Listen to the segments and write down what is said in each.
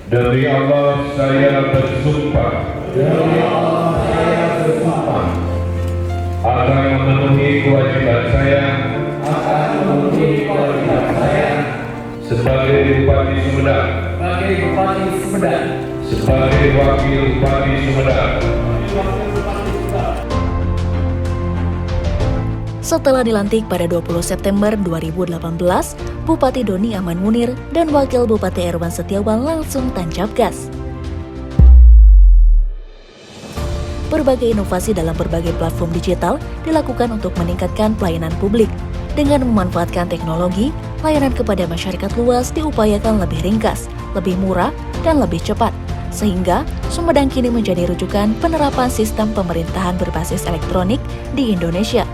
Demi Allah saya bersumpah akan memenuhi kewajiban saya sebagai Bupati Sumedang, sebagai Wakil Bupati Sumedang. Setelah dilantik pada 20 September 2018, Bupati Doni Aman Munir dan Wakil Bupati Erwan Setiawan langsung tancap gas. Berbagai inovasi dalam berbagai platform digital dilakukan untuk meningkatkan pelayanan publik. Dengan memanfaatkan teknologi, layanan kepada masyarakat luas diupayakan lebih ringkas, lebih murah, dan lebih cepat. Sehingga Sumedang kini menjadi rujukan penerapan sistem pemerintahan berbasis elektronik di Indonesia.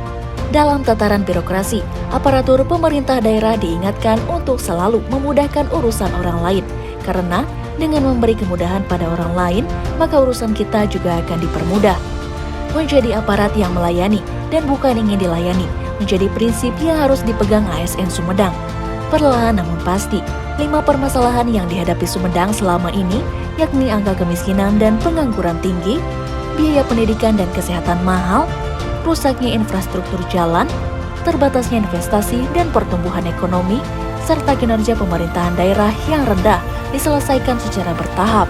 Dalam tataran birokrasi, aparatur pemerintah daerah diingatkan untuk selalu memudahkan urusan orang lain. Karena dengan memberi kemudahan pada orang lain, maka urusan kita juga akan dipermudah. Menjadi aparat yang melayani dan bukan ingin dilayani, menjadi prinsip yang harus dipegang ASN Sumedang. Perlahan namun pasti, 5 permasalahan yang dihadapi Sumedang selama ini, yakni angka kemiskinan dan pengangguran tinggi, biaya pendidikan dan kesehatan mahal, rusaknya infrastruktur jalan, terbatasnya investasi dan pertumbuhan ekonomi, serta kinerja pemerintahan daerah yang rendah diselesaikan secara bertahap.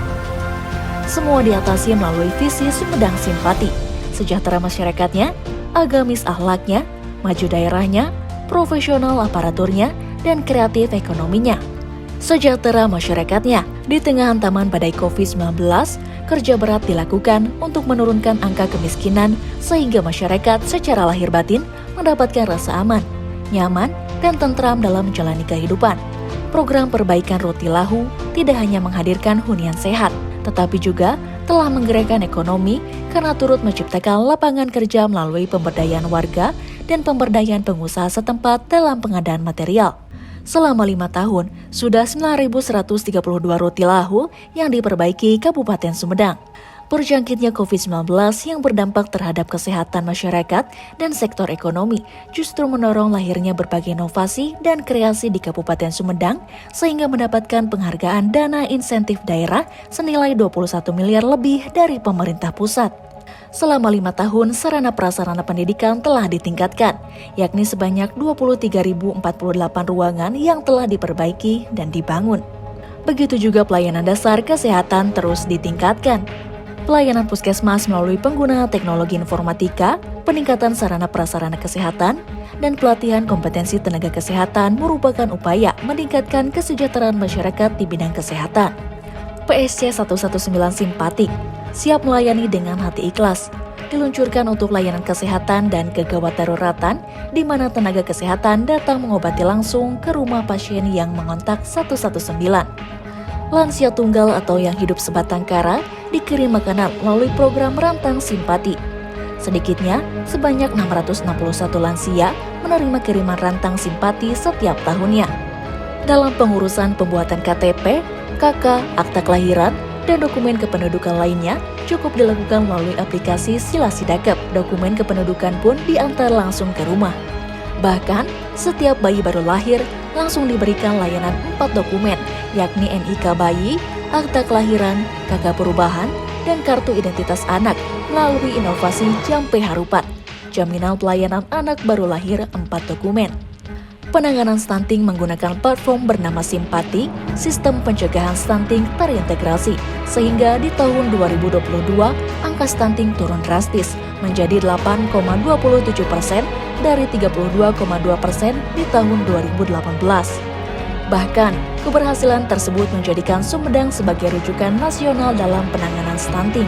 Semua diatasi melalui visi Sumedang Simpati, sejahtera masyarakatnya, agamis akhlaknya, maju daerahnya, profesional aparaturnya, dan kreatif ekonominya. Sejahtera masyarakatnya, di tengah hantaman badai COVID-19, kerja berat dilakukan untuk menurunkan angka kemiskinan sehingga masyarakat secara lahir batin mendapatkan rasa aman, nyaman, dan tentram dalam menjalani kehidupan. Program perbaikan Roti Lahu tidak hanya menghadirkan hunian sehat, tetapi juga telah menggerakkan ekonomi karena turut menciptakan lapangan kerja melalui pemberdayaan warga dan pemberdayaan pengusaha setempat dalam pengadaan material. Selama 5 tahun, sudah 9.132 roti lahu yang diperbaiki Kabupaten Sumedang. Berjangkitnya COVID-19 yang berdampak terhadap kesehatan masyarakat dan sektor ekonomi justru mendorong lahirnya berbagai inovasi dan kreasi di Kabupaten Sumedang sehingga mendapatkan penghargaan dana insentif daerah senilai 21 miliar lebih dari pemerintah pusat. Selama 5 tahun, sarana prasarana pendidikan telah ditingkatkan, yakni sebanyak 23.048 ruangan yang telah diperbaiki dan dibangun. Begitu juga pelayanan dasar kesehatan terus ditingkatkan. Pelayanan puskesmas melalui penggunaan teknologi informatika, peningkatan sarana prasarana kesehatan, dan pelatihan kompetensi tenaga kesehatan merupakan upaya meningkatkan kesejahteraan masyarakat di bidang kesehatan. PSC 119 Simpatik siap melayani dengan hati ikhlas, diluncurkan untuk layanan kesehatan dan kegawat daruratan, di mana tenaga kesehatan datang mengobati langsung ke rumah pasien yang mengontak 119. Lansia tunggal atau yang hidup sebatang kara dikirim makanan melalui program Rantang Simpati. Sedikitnya, sebanyak 661 lansia menerima kiriman Rantang Simpati setiap tahunnya. Dalam pengurusan pembuatan KTP, KK, akta kelahiran, dan dokumen kependudukan lainnya cukup dilakukan melalui aplikasi Sila Sidakep. Dokumen kependudukan pun diantar langsung ke rumah. Bahkan, setiap bayi baru lahir langsung diberikan layanan 4 dokumen, yakni NIK bayi, akta kelahiran, KK perubahan, dan kartu identitas anak melalui inovasi Jampe Harupat. Jaminan pelayanan anak baru lahir 4 dokumen. Penanganan stunting menggunakan platform bernama Simpati, sistem pencegahan stunting terintegrasi, sehingga di tahun 2022 angka stunting turun drastis menjadi 8,27% dari 32,2% di tahun 2018. Bahkan, keberhasilan tersebut menjadikan Sumedang sebagai rujukan nasional dalam penanganan stunting.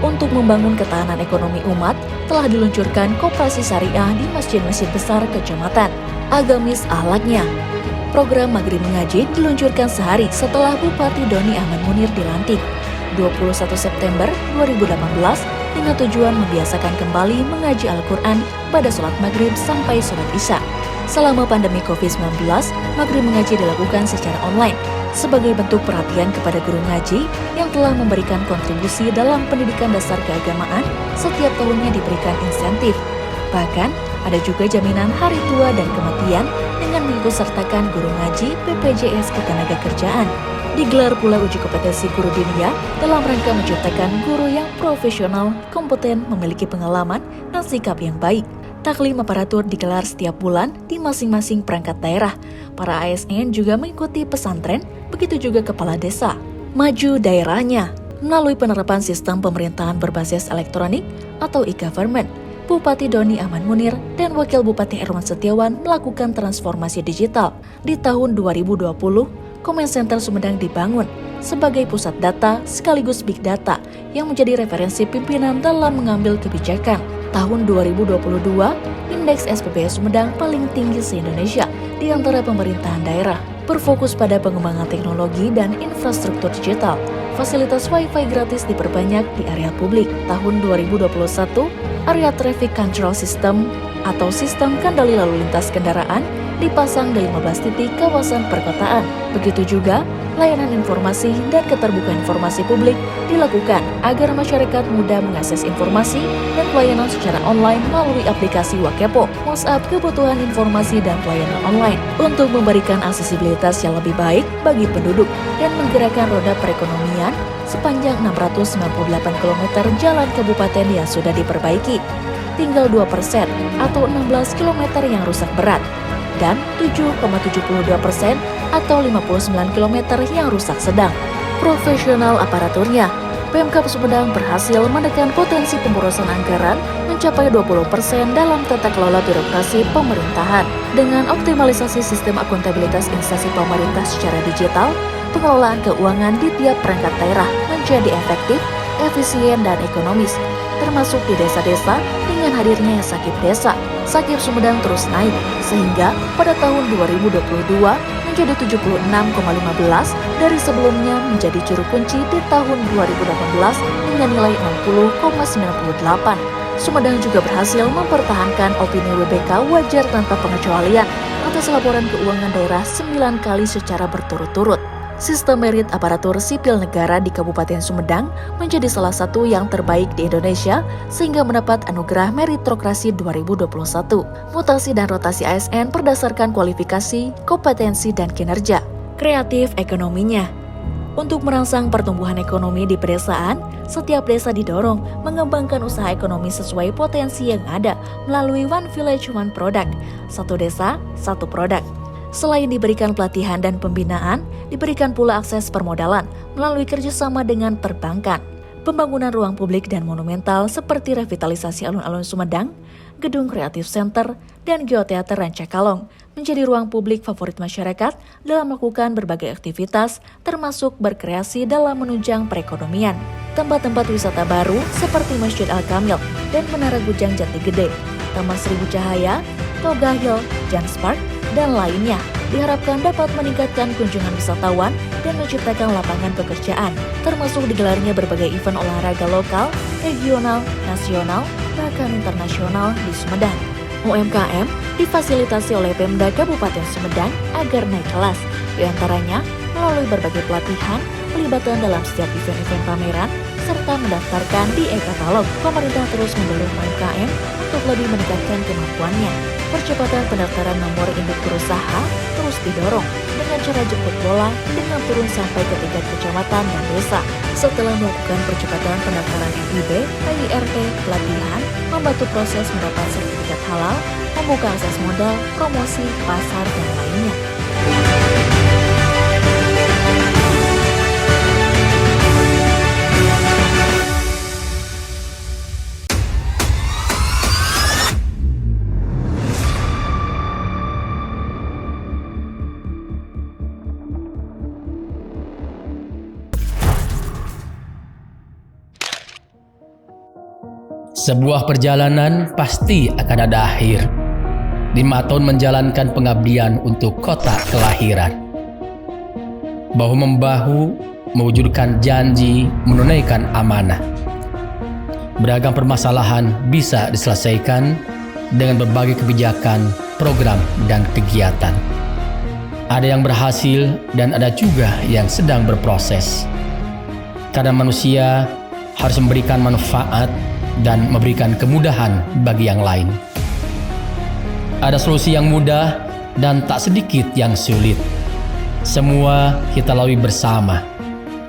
Untuk membangun ketahanan ekonomi umat, telah diluncurkan koperasi syariah di masjid-masjid besar kecamatan. Agamis akhlaknya. Program Maghrib Mengaji diluncurkan sehari setelah Bupati Doni Aman Munir dilantik, 21 September 2018, dengan tujuan membiasakan kembali mengaji Al-Quran pada sholat maghrib sampai sholat isya. Selama pandemi COVID-19, Maghrib Mengaji dilakukan secara online, sebagai bentuk perhatian kepada guru ngaji yang telah memberikan kontribusi dalam pendidikan dasar keagamaan. Setiap tahunnya diberikan insentif. Bahkan, ada juga jaminan hari tua dan kematian dengan mengikutsertakan guru ngaji BPJS Ketenagakerjaan. Digelar pula uji kompetensi guru dinia dalam rangka menciptakan guru yang profesional, kompeten, memiliki pengalaman, dan sikap yang baik. Taklim aparatur digelar setiap bulan di masing-masing perangkat daerah. Para ASN juga mengikuti pesantren, begitu juga kepala desa. Maju daerahnya. Melalui penerapan sistem pemerintahan berbasis elektronik atau e-government, Bupati Doni Ahmad Munir dan Wakil Bupati Herman Setiawan melakukan transformasi digital. Di tahun 2020, Comment Center Sumedang dibangun sebagai pusat data sekaligus big data yang menjadi referensi pimpinan dalam mengambil kebijakan. Tahun 2022, indeks SPBS Sumedang paling tinggi se-Indonesia di antara pemerintahan daerah. Berfokus pada pengembangan teknologi dan infrastruktur digital, fasilitas Wi-Fi gratis diperbanyak di area publik. Tahun 2021, area traffic control system atau sistem kendali lalu lintas kendaraan dipasang di 15 titik kawasan perkotaan. Begitu juga layanan informasi dan keterbukaan informasi publik dilakukan agar masyarakat mudah mengakses informasi dan pelayanan secara online melalui aplikasi Wakepo, WhatsApp kebutuhan informasi dan pelayanan online untuk memberikan aksesibilitas yang lebih baik bagi penduduk dan menggerakkan roda perekonomian sepanjang 698 km jalan kabupaten yang sudah diperbaiki. Tinggal 2% atau 16 km yang rusak berat dan 7,72% atau 59 km yang rusak sedang. Profesional aparaturnya, Pemkab Sumedang berhasil menekan potensi pemborosan anggaran mencapai 20% dalam tata kelola birokrasi pemerintahan. Dengan optimalisasi sistem akuntabilitas instansi pemerintah secara digital, pengelolaan keuangan di tiap perangkat daerah menjadi efektif, efisien, dan ekonomis, termasuk di desa-desa. Dengan hadirnya Sakip Desa, Sakip Sumedang terus naik, sehingga pada tahun 2022 menjadi 76,15 dari sebelumnya menjadi juru kunci di tahun 2018 dengan nilai 60,98. Sumedang juga berhasil mempertahankan opini WBK wajar tanpa pengecualian atas laporan keuangan daerah 9 kali secara berturut-turut. Sistem merit aparatur sipil negara di Kabupaten Sumedang menjadi salah satu yang terbaik di Indonesia sehingga mendapat anugerah meritokrasi 2021. Mutasi dan rotasi ASN berdasarkan kualifikasi, kompetensi, dan kinerja. Kreatif ekonominya. Untuk merangsang pertumbuhan ekonomi di pedesaan, setiap desa didorong mengembangkan usaha ekonomi sesuai potensi yang ada melalui One Village One Product, satu desa, satu produk. Selain diberikan pelatihan dan pembinaan, diberikan pula akses permodalan melalui kerjasama dengan perbankan. Pembangunan ruang publik dan monumental seperti revitalisasi alun-alun Sumedang, gedung kreatif center, dan geoteater Rancakalong menjadi ruang publik favorit masyarakat dalam melakukan berbagai aktivitas, termasuk berkreasi dalam menunjang perekonomian. Tempat-tempat wisata baru seperti Masjid Al-Kamil dan Menara Gujang Jati Gede, Taman Seribu Cahaya, Toga Hill, Jans Park, dan lainnya diharapkan dapat meningkatkan kunjungan wisatawan dan menciptakan lapangan pekerjaan, termasuk digelarnya berbagai event olahraga lokal, regional, nasional, bahkan internasional di Sumedang. UMKM difasilitasi oleh Pemda Kabupaten Sumedang agar naik kelas, diantaranya melalui berbagai pelatihan, pelibatan dalam setiap event-event pameran, serta mendaftarkan di e-katalog. Pemerintah terus mendorong UMKM untuk lebih meningkatkan kemampuannya. Percepatan pendaftaran nomor induk berusaha terus didorong dengan cara jemput bola dengan turun sampai ke tingkat kecamatan dan desa. Setelah melakukan percepatan pendaftaran NIB, PIRT, pelatihan, membantu proses mendapat sertifikat halal, membuka akses modal, promosi, pasar, dan lainnya. Sebuah perjalanan pasti akan ada akhir. 5 tahun menjalankan pengabdian untuk kota kelahiran. Bahu-membahu mewujudkan janji menunaikan amanah. Beragam permasalahan bisa diselesaikan dengan berbagai kebijakan, program, dan kegiatan. Ada yang berhasil dan ada juga yang sedang berproses. Karena manusia harus memberikan manfaat dan memberikan kemudahan bagi yang lain. Ada solusi yang mudah dan tak sedikit yang sulit. Semua kita lalui bersama,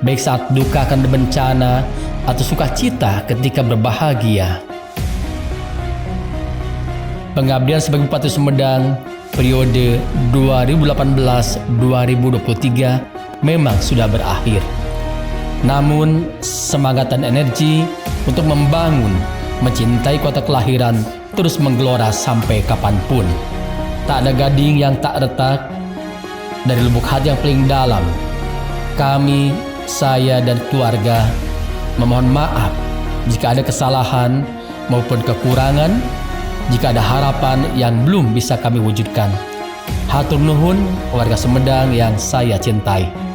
baik saat duka akan bencana atau sukacita ketika berbahagia. Pengabdian sebagai Bupati Sumedang periode 2018-2023 memang sudah berakhir. Namun semangat dan energi untuk membangun, mencintai kota kelahiran terus menggelora sampai kapanpun. Tak ada gading yang tak retak. Dari lubuk hati yang paling dalam, kami, saya dan keluarga memohon maaf jika ada kesalahan maupun kekurangan, jika ada harapan yang belum bisa kami wujudkan. Hatur nuhun warga Sumedang yang saya cintai.